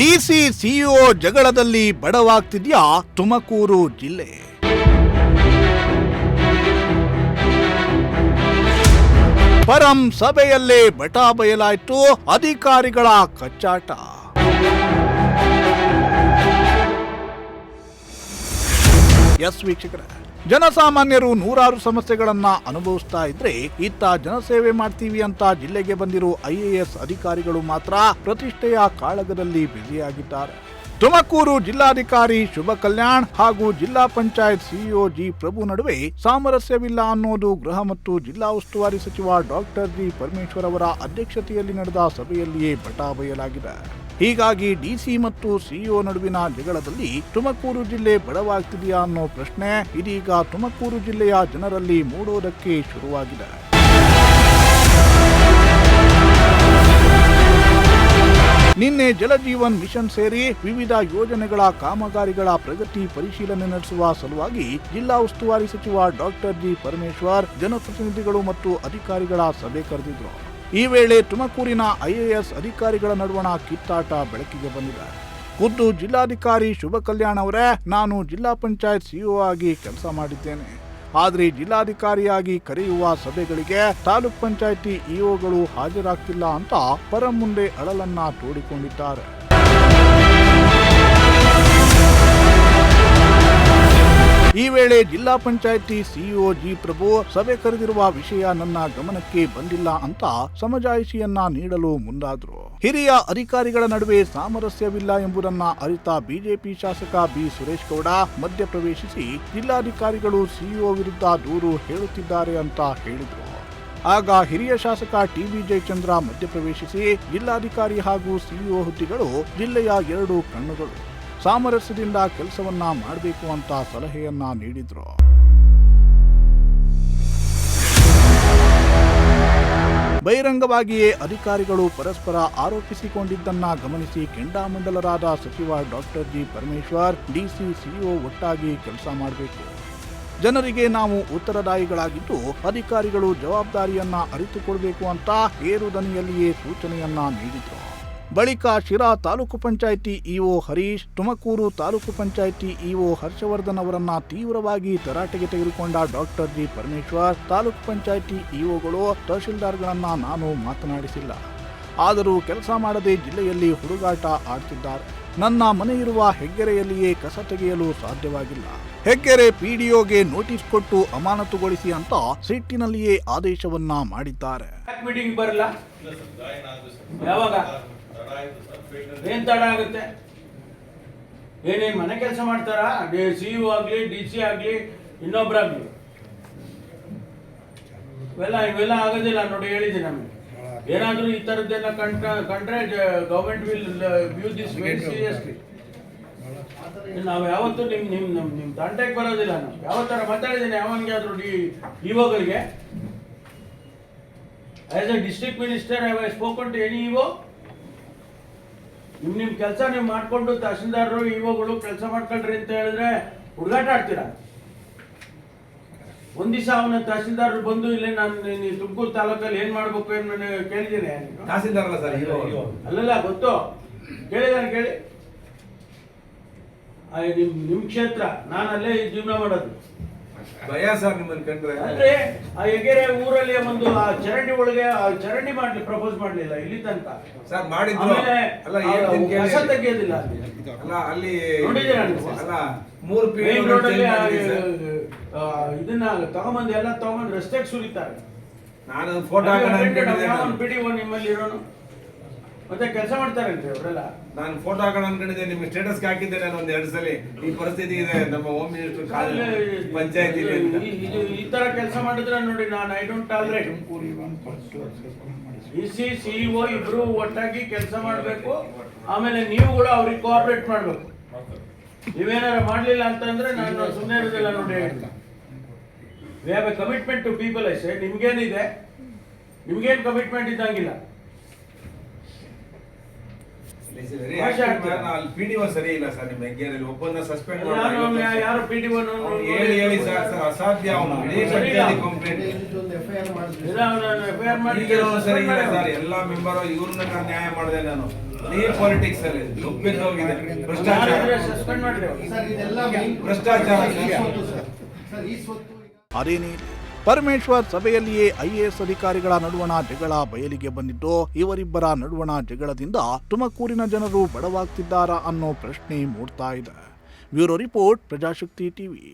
DC CEO ಜಗಳದಲ್ಲಿ ಬಡವಾಗ್ತಿದ್ಯಾ Tumakuru ಜಿಲ್ಲೆ? ಪರಂ ಸಭೆಯಲ್ಲೇ ಬಟಾ ಬಯಲಾಯ್ತು ಅಧಿಕಾರಿಗಳ ಕಚ್ಚಾಟ. S ವೀಕ್ಷಕರೇ, ಜನಸಾಮಾನ್ಯರು ನೂರಾರು ಸಮಸ್ಯೆಗಳನ್ನ ಅನುಭವಿಸ್ತಾ ಇದ್ರೆ ಇತ್ತ ಜನಸೇವೆ ಮಾಡ್ತೀವಿ ಅಂತ ಜಿಲ್ಲೆಗೆ ಬಂದಿರೋ IAS ಅಧಿಕಾರಿಗಳು ಮಾತ್ರ ಪ್ರತಿಷ್ಠೆಯ ಕಾಳಗದಲ್ಲಿ ಬ್ಯುಸಿಯಾಗಿದ್ದಾರೆ. ತುಮಕೂರು ಜಿಲ್ಲಾಧಿಕಾರಿ ಶುಭ ಕಲ್ಯಾಣ್ ಹಾಗೂ ಜಿಲ್ಲಾ ಪಂಚಾಯತ್ ಸಿಇಒ ಜಿ ಪ್ರಭು ನಡುವೆ ಸಾಮರಸ್ಯವಿಲ್ಲ ಅನ್ನೋದು ಗೃಹ ಮತ್ತು ಜಿಲ್ಲಾ ಉಸ್ತುವಾರಿ ಸಚಿವ ಡಾಕ್ಟರ್ ಜಿ ಪರಮೇಶ್ವರ್ ಅವರ ಅಧ್ಯಕ್ಷತೆಯಲ್ಲಿ ನಡೆದ ಸಭೆಯಲ್ಲಿಯೇ ಬಟಾ ಬಯಲಾಗಿದೆ. ಹೀಗಾಗಿ ಡಿಸಿ ಮತ್ತು ಸಿಇಒ ನಡುವಿನ ಜಗಳದಲ್ಲಿ ತುಮಕೂರು ಜಿಲ್ಲೆ ಬಡವಾಗ್ತಿದೆಯಾ ಅನ್ನೋ ಪ್ರಶ್ನೆ ಇದೀಗ ತುಮಕೂರು ಜಿಲ್ಲೆಯ ಜನರಲ್ಲಿ ಮೂಡೋದಕ್ಕೆ ಶುರುವಾಗಿದೆ. ನಿನ್ನೆ ಜಲಜೀವನ್ ಮಿಷನ್ ಸೇರಿ ವಿವಿಧ ಯೋಜನೆಗಳ ಕಾಮಗಾರಿಗಳ ಪ್ರಗತಿ ಪರಿಶೀಲನೆ ನಡೆಸುವ ಸಲುವಾಗಿ ಜಿಲ್ಲಾ ಉಸ್ತುವಾರಿ ಸಚಿವ ಡಾಕ್ಟರ್ ಜಿ ಪರಮೇಶ್ವರ್ ಜನಪ್ರತಿನಿಧಿಗಳು ಮತ್ತು ಅಧಿಕಾರಿಗಳ ಸಭೆ ಕರೆದಿದ್ರು. ಈ ವೇಳೆ ತುಮಕೂರಿನ IAS ಅಧಿಕಾರಿಗಳ ನಡುವಣ ಕಿತ್ತಾಟ ಬೆಳಕಿಗೆ ಬಂದಿದೆ. ಖುದ್ದು ಜಿಲ್ಲಾಧಿಕಾರಿ ಶುಭ ಕಲ್ಯಾಣ್ ಅವರೇ, ನಾನು ಜಿಲ್ಲಾ ಪಂಚಾಯತ್ ಸಿಇಒ ಆಗಿ ಕೆಲಸ ಮಾಡಿದ್ದೇನೆ, ಆದರೆ ಜಿಲ್ಲಾಧಿಕಾರಿಯಾಗಿ ಕರೆಯುವ ಸಭೆಗಳಿಗೆ ತಾಲೂಕ್ ಪಂಚಾಯಿತಿ ಇಒಗಳು ಹಾಜರಾಗ್ತಿಲ್ಲ ಅಂತ ಪರಂ ಮುಂದೆ ಅಳಲನ್ನ ತೋಡಿಕೊಂಡಿದ್ದಾರೆ. ಈ ವೇಳೆ ಜಿಲ್ಲಾ ಪಂಚಾಯಿತಿ ಸಿಇಒ ಜಿ ಪ್ರಭು ಸಭೆ ಕರೆದಿರುವ ವಿಷಯ ನನ್ನ ಗಮನಕ್ಕೆ ಬಂದಿಲ್ಲ ಅಂತ ಸಮಜಾಯಿಷಿಯನ್ನ ನೀಡಲು ಮುಂದಾದ್ರು. ಹಿರಿಯ ಅಧಿಕಾರಿಗಳ ನಡುವೆ ಸಾಮರಸ್ಯವಿಲ್ಲ ಎಂಬುದನ್ನ ಅರಿತ ಬಿಜೆಪಿ ಶಾಸಕ ಬಿ ಸುರೇಶ್ ಗೌಡ ಮಧ್ಯಪ್ರವೇಶಿಸಿ ಜಿಲ್ಲಾಧಿಕಾರಿಗಳು ಸಿಇಒ ವಿರುದ್ಧ ದೂರು ಹೇಳುತ್ತಿದ್ದಾರೆ ಅಂತ ಹೇಳಿದ್ರು. ಆಗ ಹಿರಿಯ ಶಾಸಕ ಟಿಬಿ ಜಯಚಂದ್ರ ಮಧ್ಯಪ್ರವೇಶಿಸಿ ಜಿಲ್ಲಾಧಿಕಾರಿ ಹಾಗೂ ಸಿಇಒ ಹುದ್ದೆಗಳು ಜಿಲ್ಲೆಯ ಎರಡು ಕಣ್ಣುಗಳು, ಸಾಮರಸ್ಯದಿಂದ ಕೆಲಸವನ್ನ ಮಾಡಬೇಕು ಅಂತ ಸಲಹೆಯನ್ನ ನೀಡಿದ್ರು. ಬಹಿರಂಗವಾಗಿಯೇ ಅಧಿಕಾರಿಗಳು ಪರಸ್ಪರ ಆರೋಪಿಸಿಕೊಂಡಿದ್ದನ್ನ ಗಮನಿಸಿ ಕೆಂಡಾಮಂಡಲರಾದ ಸಚಿವ doctor G Parameshwar DC CEO ಒಟ್ಟಾಗಿ ಕೆಲಸ ಮಾಡಬೇಕು, ಜನರಿಗೆ ನಾವು ಉತ್ತರದಾಯಿಗಳಾಗಿದ್ದು ಅಧಿಕಾರಿಗಳು ಜವಾಬ್ದಾರಿಯನ್ನ ಅರಿತುಕೊಳ್ಬೇಕು ಅಂತ ಏರು ದನಿಯಲ್ಲಿಯೇ ಸೂಚನೆಯನ್ನ ನೀಡಿದ್ರು. ಬಳಿಕ ಶಿರಾ ತಾಲೂಕು ಪಂಚಾಯಿತಿ ಇಒ ಹರೀಶ್, ತುಮಕೂರು ತಾಲೂಕು ಪಂಚಾಯಿತಿ ಇಒ ಹರ್ಷವರ್ಧನ್ ಅವರನ್ನ ತೀವ್ರವಾಗಿ ತರಾಟೆಗೆ ತೆಗೆದುಕೊಂಡ ಡಾಕ್ಟರ್ ಜಿ ಪರಮೇಶ್ವರ್, ತಾಲೂಕು ಪಂಚಾಯಿತಿ ಇಒಗಳು ತಹಶೀಲ್ದಾರ್ಗಳನ್ನ ನಾನು ಮಾತನಾಡಿಸಿಲ್ಲ, ಆದರೂ ಕೆಲಸ ಮಾಡದೆ ಜಿಲ್ಲೆಯಲ್ಲಿ ಹುಡುಗಾಟ ಆಡ್ತಿದ್ದಾರೆ, ನನ್ನ ಮನೆ ಇರುವ ಹೆಗ್ಗೆರೆಯಲ್ಲಿಯೇ ಕಸ ತೆಗೆಯಲು ಸಾಧ್ಯವಾಗಿಲ್ಲ, ಹೆಗ್ಗೆರೆ PDOಗೆ ನೋಟಿಸ್ ಕೊಟ್ಟು ಅಮಾನತುಗೊಳಿಸಿ ಅಂತ ಸಿಟ್ಟಿನಲ್ಲಿಯೇ ಆದೇಶವನ್ನ ಮಾಡಿದ್ದಾರೆ. ಏನ್ ತಡ ಆಗುತ್ತೆ? ಏನೇನ್ ಮನೆ ಕೆಲಸ ಮಾಡ್ತಾರ? ಸಿಇಒ ಆಗ್ಲಿ, DC ಆಗ್ಲಿ, ಇನ್ನೊಬ್ರಾಗ್ಲಿ ಇವೆಲ್ಲ ಆಗೋದಿಲ್ಲ ನೋಡಿ. ಹೇಳಿದ್ದೀನಿ ನಮಗೆ ಏನಾದ್ರೂ ಈ ತರದ್ದೆಲ್ಲ ಕಂಡ್ರೆ government will view this very seriously. ನಾವು ಯಾವತ್ತೂ ನಿಮ್ ತಂಟೆಗೆ ಬರೋದಿಲ್ಲ. ನಾವು ಯಾವ ತರ ಮಾತಾಡಿದ್ದೀನಿ ಯಾವನ್ಗೆ ಆದ್ರೂ ಇಒಗಳಿಗೆ as a district minister I have spoken to any EO. ನಿಮ್ ಕೆಲಸ ನೀವು ಮಾಡ್ಕೊಂಡು ತಹಶೀಲ್ದಾರರು ಇಒಗಳು ಕೆಲಸ ಮಾಡ್ಕೊಳ್ರಿ ಅಂತ ಹೇಳಿದ್ರೆ ಹುಡುಗಾಟ ಆಡ್ತೀರಾ? ಒಂದ್ ದಿವಸ ಅವನ ತಹಶೀಲ್ದಾರರು ಬಂದು ಇಲ್ಲೇ ನಾನು ತುಮಕೂರು ತಾಲೂಕಲ್ಲಿ ಏನ್ ಮಾಡ್ಬೇಕು ಏನು ಕೇಳಿದ್ದೀನಿ. ತಹಶೀಲ್ದಾರ್ ಅಲ್ಲ ಸರ್, ಅಲ್ಲಲ್ಲ ಗೊತ್ತು, ಕೇಳಿದಾನೆ ಕೇಳಿ. ನಿಮ್ ಕ್ಷೇತ್ರ, ನಾನು ಅಲ್ಲೇ ಜೀವನ ಮಾಡೋದು. ಭಯ ಸರ್ ನಿಮ್ಮನ್ನು ಕಂಡ್ರೆ. ಅಂದ್ರೆ ಆ ಹೆಗೆರೆ ಊರಲ್ಲಿ ಒಂದು ಆ ಚರಂಡಿ ಒಳಗೆ ಚರಂಡಿ ಮಾಡ್ಲಿ ಪ್ರಪೋಸ್ ಮಾಡ್ಲಿಲ್ಲ ಇಲ್ಲಿ ತನಕ ಸರ್ ಮಾಡಿದ್ರು. ಕಸ ತೆಗೆಯೋದಿಲ್ಲ ಅಲ್ಲ ಅಲ್ಲಿ ನೋಡಿದ್ದೀರಾ? ಅಲ್ಲ 3 ಮೇನ್ ರೋಡ್ ಅಲ್ಲಿ ಇದನ್ನ ತಗೊಂಬಂದು ಎಲ್ಲ ತಗೊಂಡು ರಸ್ತೆಗೆ ಸುರಿತಾರೆ. ನಾನು ಫೋಟೋ ಹಾಕೋಣ PDO ನಿಮ್ಮಲ್ಲಿ ಇರೋನು ಮತ್ತೆ ಕೆಲಸ ಮಾಡ್ತಾರಂತೆ ಅವರೆಲ್ಲ. ನಾನು ಫೋಟೋ ಹಾಕೋಣ ಅನ್ಕೊಂಡಿದ್ದೆ, ನಿಮ್ಗೆ ಸ್ಟೇಟಸ್ಗೆ ಹಾಕಿದ್ದೆ ನಾನು ಒಂದ್ 2 ಸಲ. ಈ ಪರಿಸ್ಥಿತಿ ಇದೆ ನಮ್ಮ ಹೋಮ್ ಮಿನಿಸ್ಟರ್ ಪಂಚಾಯತಿ ಈ ತರ ಕೆಲಸ ಮಾಡಿದ್ರೆ ನೋಡಿ, ನಾನು I don't tolerate. DC CEO ಇಬ್ರು ಒಟ್ಟಾಗಿ ಕೆಲಸ ಮಾಡಬೇಕು. ಆಮೇಲೆ ನೀವು ಕೂಡ ಅವ್ರಿಗೆ ಕೋಆಪರೇಟ್ ಮಾಡ್ಬೇಕು. ನೀವೇನಾರ ಮಾಡ್ಲಿಲ್ಲ ಅಂತಂದ್ರೆ ನಾನು ಸುಮ್ಮನೆ ಇರೋದಿಲ್ಲ ನೋಡಿ. We have a commitment to people. I say ನಿಮ್ಗೇನಿದೆ, ನಿಮ್ಗೇನು ಕಮಿಟ್ಮೆಂಟ್ ಇದ್ದಂಗಿಲ್ಲ. PDO ಸರಿ ಇಲ್ಲ ಸರ್, ನಿಮ್ಮ ಹೆಗ್ಗೆರೆಯಲ್ಲಿ ಒಬ್ಬನ ಸಸ್ಪೆಂಡ್ ಯಾರು PDO ಹೇಳಿ ಸರ್, ಅಸಾಧ್ಯ. ಅವನು ಕಂಪ್ಲೇಂಟ್ ಸರಿ ಇಲ್ಲ ಸರ್. ಎಲ್ಲಾ ಮೆಂಬರ್ ಇವ್ರನ್ನ ನ್ಯಾಯ ಮಾಡಿದೆ ನಾನು. ಪಾಲಿಟಿಕ್ಸ್ ಅಲ್ಲಿ ಹೋಗಿದೆ ಭ್ರಷ್ಟಾಚಾರ ಸಸ್ಪೆಂಡ್ ಮಾಡಿದೆ ಭ್ರಷ್ಟಾಚಾರ ಅದೇನೇ ಪರಮೇಶ್ವರ್ ಸಭೆಯಲ್ಲಿಯೇ ಐಎಎಸ್ ಅಧಿಕಾರಿಗಳ ನಡುವಣ ಜಗಳ ಬಯಲಿಗೆ ಬಂದಿದ್ದು, ಇವರಿಬ್ಬರ ನಡುವಣ ಜಗಳದಿಂದ ತುಮಕೂರಿನ ಜನರು ಬಡವಾಗ್ತಿದ್ದಾರಾ ಅನ್ನೋ ಪ್ರಶ್ನೆ ಮೂಡ್ತಾ ಇದೆ. Bureau report, Prajashakti TV.